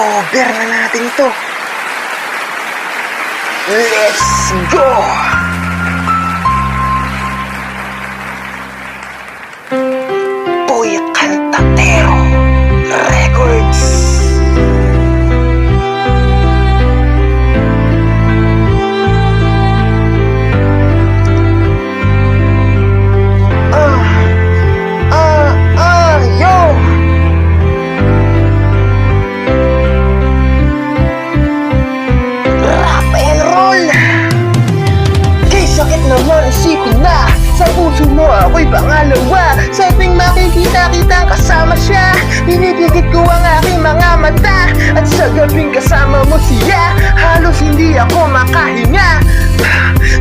I-cover na natin to. Let's go! Boy Cantatero Records. Yo! Rock and roll! Kay sakit naman isipin na sa puso mo ako'y pangalawa. Sa tuwing makikita kitang kasama siya, pinipigit ko ang aking mga mata. At sa gabing kasama mo siya, halos hindi ako makahinga.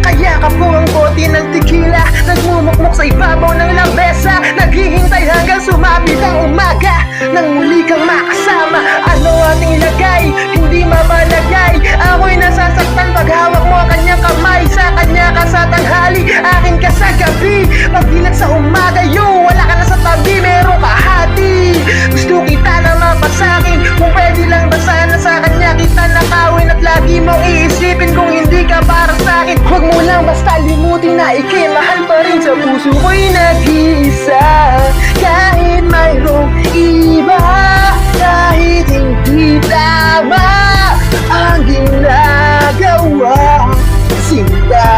Kaya ka po ang bote ng tequila, nagmumukmok sa ibabaw ng lamesa, naghihintay hanggang sumapit ang umaga nang muli kang makasama. Ano ating lagay, hindi mamalagay. Ako'y nasasaktan pag hawak mo ang kanyang kamay. Sa kanya ka sa tanghali, akin ka sa gabi. Pagdilat sa umaga, yo, wala ka na sa tabi, meron ka hati. Gusto kita na mapasakin, kung pwede lang ba sana sa kanya kita nakawin. At lagi mong iisipin kung hindi ka para sa'kin. Huwag mo lang basta limutin na ika'y mahal pa rin. Sa puso ko'y nag-iisa, kahit mayroong iba, kahit hindi tama ang ginagawa, sinta.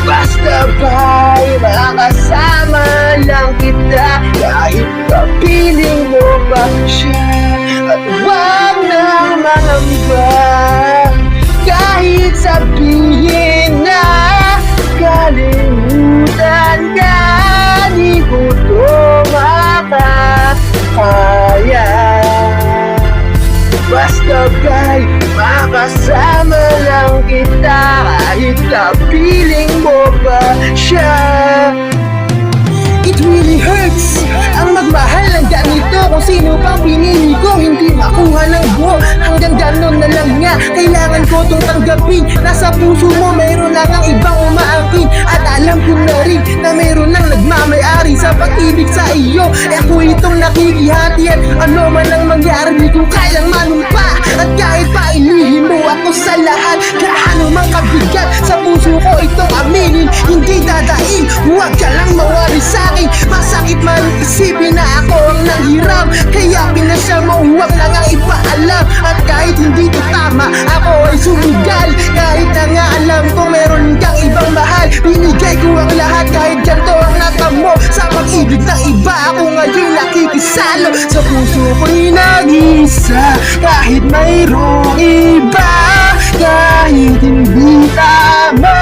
Basta ba'y makasama lang kita, kahit kapiling mo pa siya. At huwag nang mangamba, kahit sabihin na kalimutan ka, di ko to makakaya. Basta ba'y makasama lang kita, kahit kapiling mo pa siya. It really hurts ang magmahal ng ganito. Kung sino pang pinili ko, hindi makuha ng buo. Hanggang ganon na lang nga, kailangan ko itong tanggapin. Nasa puso mo, mayroon lang ang ibang umaangkin. At alam ko na rin na mayroon nang nagmamayari sa pag-ibig sa iyo. Ako itong nakikihati at ano man ang mangyari, di ko kayang manumpa. At kahit pa ilihim mo ako sa lahat, gaano mang kabigat, sa puso ko itong aminin, hindi dadaing. Huwag ka lang mawari sa'kin, masakit man isipin na ako ang nanghiram. Kaya pinasya mo, huwag lang ang ipaalam. At kahit hindi to tama, ako ay sumugal. Kahit na nga alam ko meron kang ibang mahal, binigay ko ang lahat kahit ganito ang natamo. Sa pag-ibig ng iba, ako ngayon nakikisalo. Sa puso ko'y nag-isa, kahit mayroong iba, kahit hindi tama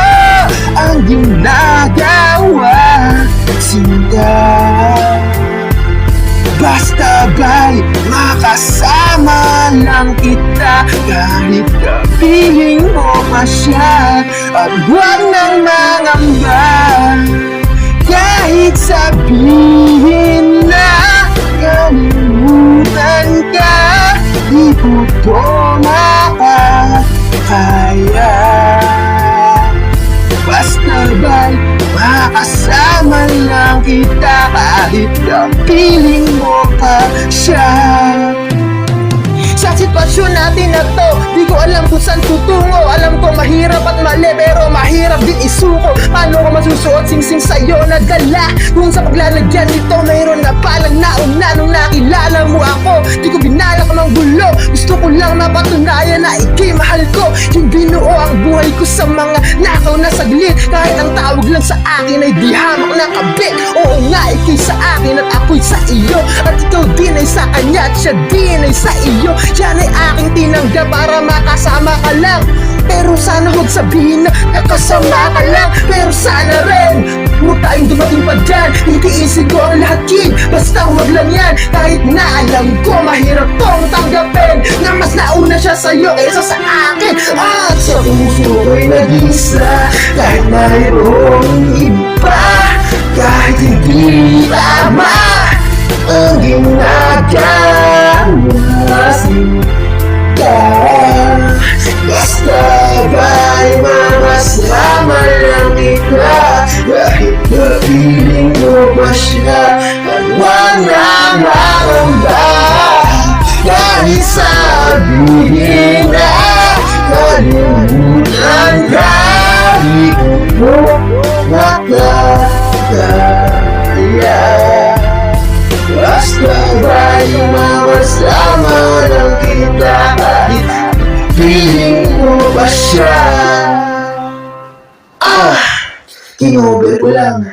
ang ginagawa, sinta. Basta ba'y makasama lang kita, kahit kapiling mo pa siya. At huwag nang mangamba, kahit sabihin na kalimutan ka, di ko to makakaya. Basta ba'y makasama lang kita, kahit kapiling mo pa siya. Sa sitwasyon natin na to, di ko alam kung saan tutungo. Alam ko mahirap at mali, pero mahirap din isuko. Paano ko masusuot singsing sa'yo na dala, kung sa paglalagyan nito mayroon na palang nauna. Nung nakilala mo ako, di ko binalak ng gulo. Gusto ko lang mapatunayan na ika'y mahal ko. Yung binuo ang buhay ko sa mga nakaw na saglit. Kahit ang tawag lang sa akin ay di hamak na kabit. Oo nga, ika'y sa akin at ako'y sa iyo. At ikaw din ay sa kanya at siya din ay sa iyo. Yan ay aking tinanggap para makasama ka lang. Pero sana huwag sabihin na nakasama ka lang. Pero sana rin huwag tayong dumating pa dyan. Itiisin ko ang lahat, kid, basta huwag lang yan. Kahit na alam ko mahirap tong tanggapin, na mas nauna siya sa'yo kaysa sa akin. At sa puso ko'y nag-isa, kahit mayroong iba, kahit hindi tama ang ginagawa, sinta. Basta ba'y makasama lang kita, kahit kapiling mo pa siya. At wag na mangamba, Kahit sabihin na kalimutan ka, di ko makakaya. Basta ba'y mawasama lang kita kahit piling mo ba siya? Kinover ko lang.